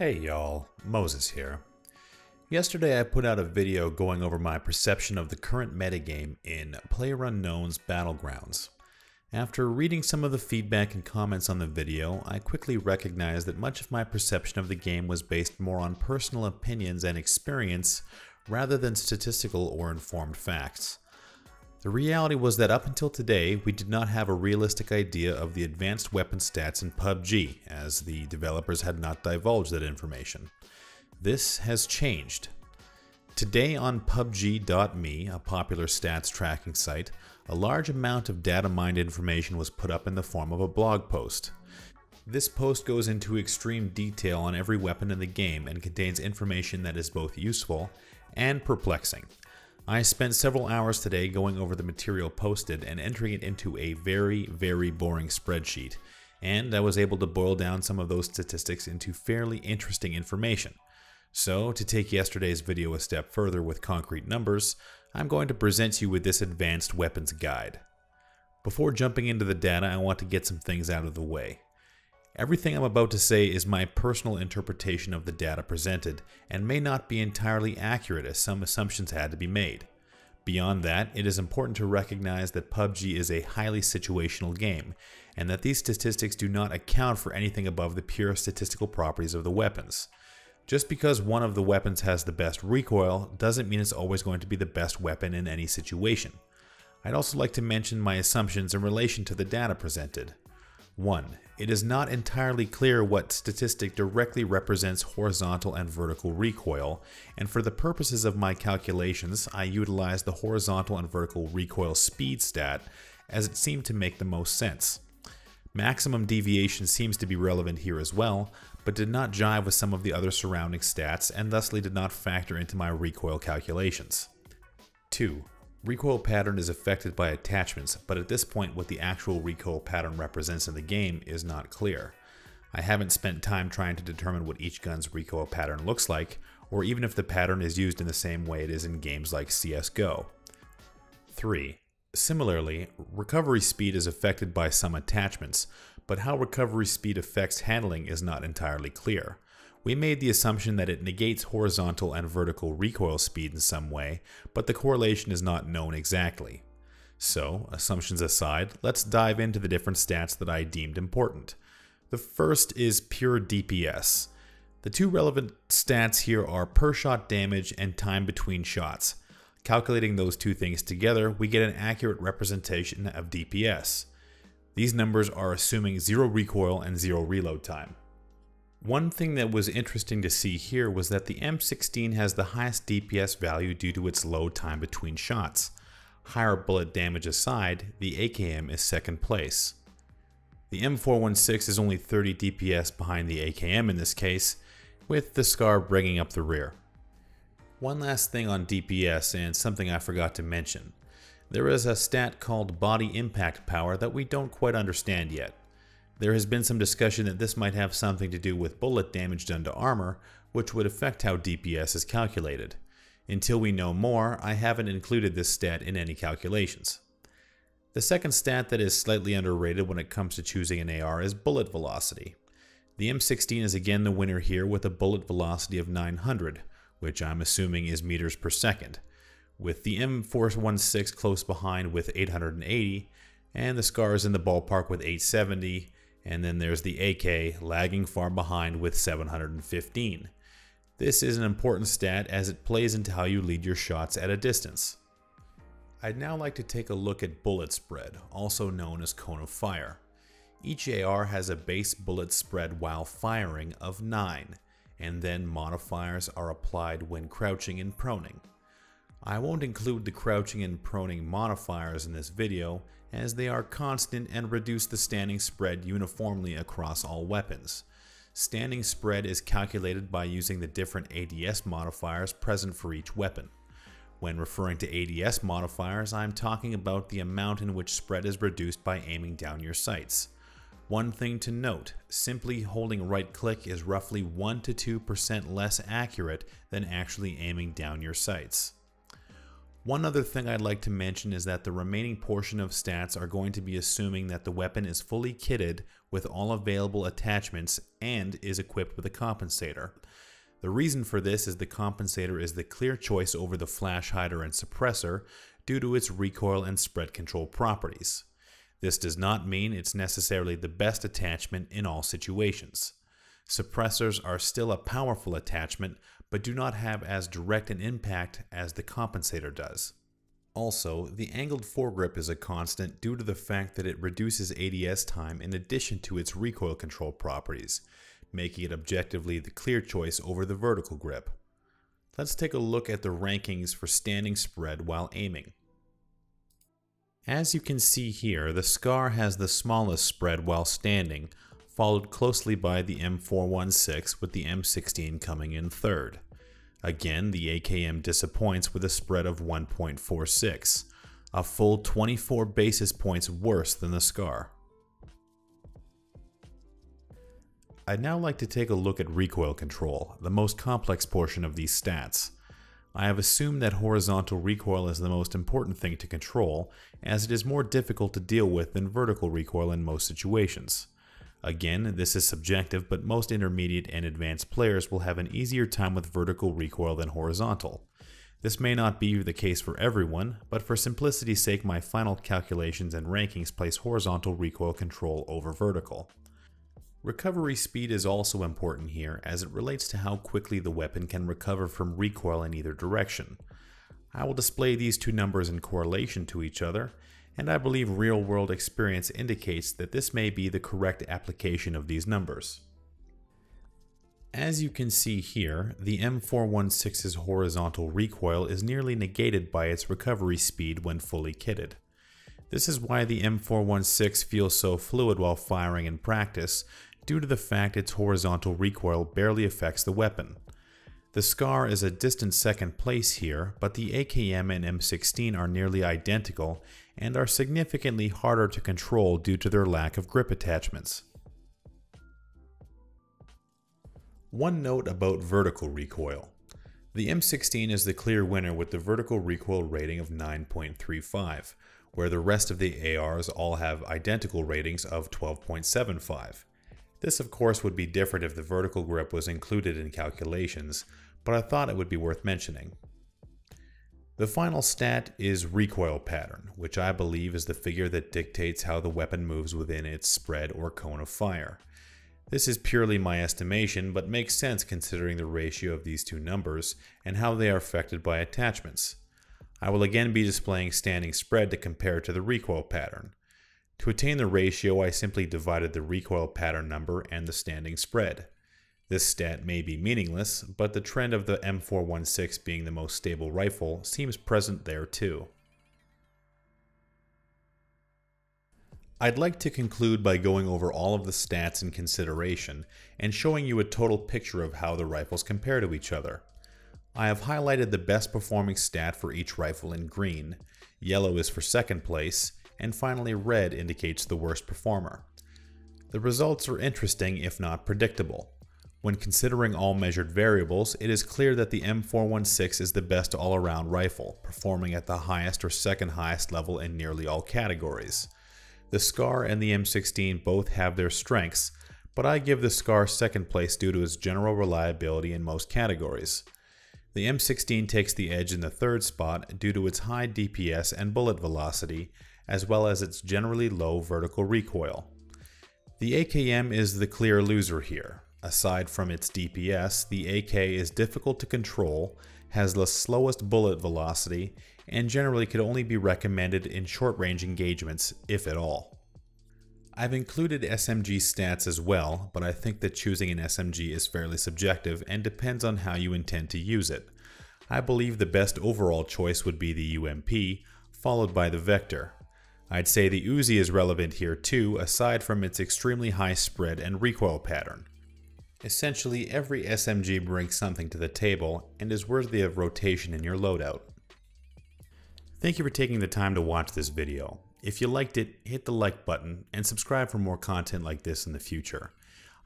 Hey y'all, Moses here. Yesterday I put out a video going over my perception of the current metagame in Playerunknown's Battlegrounds. After reading some of the feedback and comments on the video, I quickly recognized that much of my perception of the game was based more on personal opinions and experience rather than statistical or informed facts. The reality was that up until today, we did not have a realistic idea of the advanced weapon stats in PUBG, as the developers had not divulged that information. This has changed. Today on PUBG.me, a popular stats tracking site, a large amount of data mined information was put up in the form of a blog post. This post goes into extreme detail on every weapon in the game and contains information that is both useful and perplexing. I spent several hours today going over the material posted and entering it into a very boring spreadsheet, and I was able to boil down some of those statistics into fairly interesting information. So, to take yesterday's video a step further with concrete numbers, I'm going to present you with this advanced weapons guide. Before jumping into the data, I want to get some things out of the way. Everything I'm about to say is my personal interpretation of the data presented and may not be entirely accurate, as some assumptions had to be made. Beyond that, it is important to recognize that PUBG is a highly situational game, and that these statistics do not account for anything above the pure statistical properties of the weapons. Just because one of the weapons has the best recoil doesn't mean it's always going to be the best weapon in any situation. I'd also like to mention my assumptions in relation to the data presented. 1. It is not entirely clear what statistic directly represents horizontal and vertical recoil, and for the purposes of my calculations, I utilized the horizontal and vertical recoil speed stat, as it seemed to make the most sense. Maximum deviation seems to be relevant here as well, but did not jive with some of the other surrounding stats and thusly did not factor into my recoil calculations. 2. Recoil pattern is affected by attachments, but at this point what the actual recoil pattern represents in the game is not clear. I haven't spent time trying to determine what each gun's recoil pattern looks like, or even if the pattern is used in the same way it is in games like CSGO. 3. Similarly, recovery speed is affected by some attachments, but how recovery speed affects handling is not entirely clear. We made the assumption that it negates horizontal and vertical recoil speed in some way, but the correlation is not known exactly. So, assumptions aside, let's dive into the different stats that I deemed important. The first is pure DPS. The two relevant stats here are per shot damage and time between shots. Calculating those two things together, we get an accurate representation of DPS. These numbers are assuming 0 recoil and 0 reload time. One thing that was interesting to see here was that the M16 has the highest DPS value due to its low time between shots. Higher bullet damage aside, the AKM is second place. The M416 is only 30 DPS behind the AKM in this case, with the SCAR bringing up the rear. One last thing on DPS, and something I forgot to mention. There is a stat called body impact power that we don't quite understand yet. There has been some discussion that this might have something to do with bullet damage done to armor, which would affect how DPS is calculated. Until we know more, I haven't included this stat in any calculations. The second stat that is slightly underrated when it comes to choosing an AR is bullet velocity. The M16 is again the winner here with a bullet velocity of 900, which I'm assuming is meters per second, with the M416 close behind with 880, and the SCARs in the ballpark with 870, and then there's the AK lagging far behind with 715. This is an important stat as it plays into how you lead your shots at a distance. I'd now like to take a look at bullet spread, also known as cone of fire. Each AR has a base bullet spread while firing of 9, and then modifiers are applied when crouching and proning. I won't include the crouching and proning modifiers in this video, as they are constant and reduce the standing spread uniformly across all weapons. Standing spread is calculated by using the different ADS modifiers present for each weapon. When referring to ADS modifiers, I'm talking about the amount in which spread is reduced by aiming down your sights. One thing to note, simply holding right click is roughly 1 to 2% less accurate than actually aiming down your sights. One other thing I'd like to mention is that the remaining portion of stats are going to be assuming that the weapon is fully kitted with all available attachments and is equipped with a compensator. The reason for this is the compensator is the clear choice over the flash hider and suppressor due to its recoil and spread control properties. This does not mean it's necessarily the best attachment in all situations. Suppressors are still a powerful attachment, but do not have as direct an impact as the compensator does. Also, the angled foregrip is a constant due to the fact that it reduces ADS time in addition to its recoil control properties, making it objectively the clear choice over the vertical grip. Let's take a look at the rankings for standing spread while aiming. As you can see here, the SCAR has the smallest spread while standing, followed closely by the M416 with the M16 coming in third. Again, the AKM disappoints with a spread of 1.46, a full 24 basis points worse than the SCAR. I'd now like to take a look at recoil control, the most complex portion of these stats. I have assumed that horizontal recoil is the most important thing to control, as it is more difficult to deal with than vertical recoil in most situations. Again, this is subjective, but most intermediate and advanced players will have an easier time with vertical recoil than horizontal. This may not be the case for everyone, but for simplicity's sake my final calculations and rankings place horizontal recoil control over vertical. Recovery speed is also important here, as it relates to how quickly the weapon can recover from recoil in either direction. I will display these two numbers in correlation to each other, and I believe real-world experience indicates that this may be the correct application of these numbers. As you can see here, the M416's horizontal recoil is nearly negated by its recovery speed when fully kitted. This is why the M416 feels so fluid while firing in practice, due to the fact its horizontal recoil barely affects the weapon. The SCAR is a distant second place here, but the AKM and M16 are nearly identical and are significantly harder to control due to their lack of grip attachments. One note about vertical recoil. The M16 is the clear winner with the vertical recoil rating of 9.35, where the rest of the ARs all have identical ratings of 12.75. This of course would be different if the vertical grip was included in calculations, but I thought it would be worth mentioning. The final stat is Recoil Pattern, which I believe is the figure that dictates how the weapon moves within its spread or cone of fire. This is purely my estimation, but makes sense considering the ratio of these two numbers and how they are affected by attachments. I will again be displaying standing spread to compare to the recoil pattern. To attain the ratio, I simply divided the recoil pattern number and the standing spread. This stat may be meaningless, but the trend of the M416 being the most stable rifle seems present there too. I'd like to conclude by going over all of the stats in consideration and showing you a total picture of how the rifles compare to each other. I have highlighted the best performing stat for each rifle in green, yellow is for second place, and finally red indicates the worst performer. The results are interesting if not predictable. When considering all measured variables, it is clear that the M416 is the best all-around rifle, performing at the highest or second highest level in nearly all categories. The SCAR and the M16 both have their strengths, but I give the SCAR second place due to its general reliability in most categories. The M16 takes the edge in the third spot due to its high DPS and bullet velocity, as well as its generally low vertical recoil. The AKM is the clear loser here. Aside from its DPS, the AK is difficult to control, has the slowest bullet velocity, and generally could only be recommended in short-range engagements, if at all. I've included SMG stats as well, but I think that choosing an SMG is fairly subjective and depends on how you intend to use it. I believe the best overall choice would be the UMP, followed by the Vector. I'd say the Uzi is relevant here too, aside from its extremely high spread and recoil pattern. Essentially, every SMG brings something to the table and is worthy of rotation in your loadout. Thank you for taking the time to watch this video. If you liked it, hit the like button and subscribe for more content like this in the future.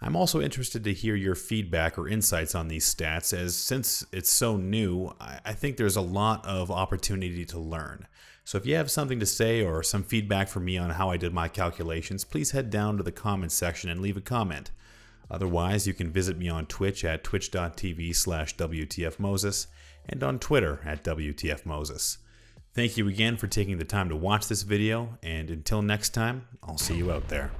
I'm also interested to hear your feedback or insights on these stats, as since it's so new, I think there's a lot of opportunity to learn. So if you have something to say or some feedback for me on how I did my calculations, please head down to the comments section and leave a comment. Otherwise, you can visit me on Twitch at twitch.tv/wtfmoses and on Twitter at wtfmoses. Thank you again for taking the time to watch this video, and until next time, I'll see you out there.